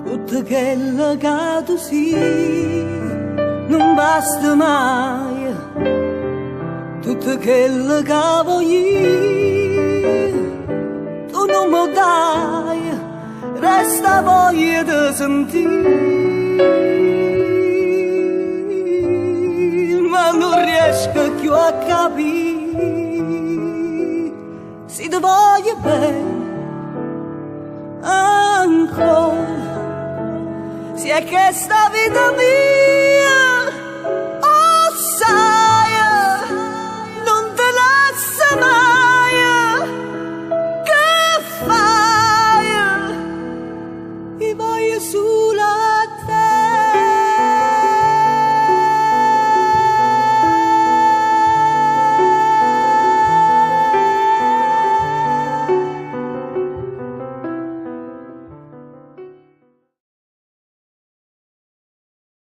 tutto quello che tu sei non basta mai, tutto quello che voglio tu non mi dai, resta voglia di sentire, ma non riesco più a capire se ti voglio bene ancora, se è che sta vita mia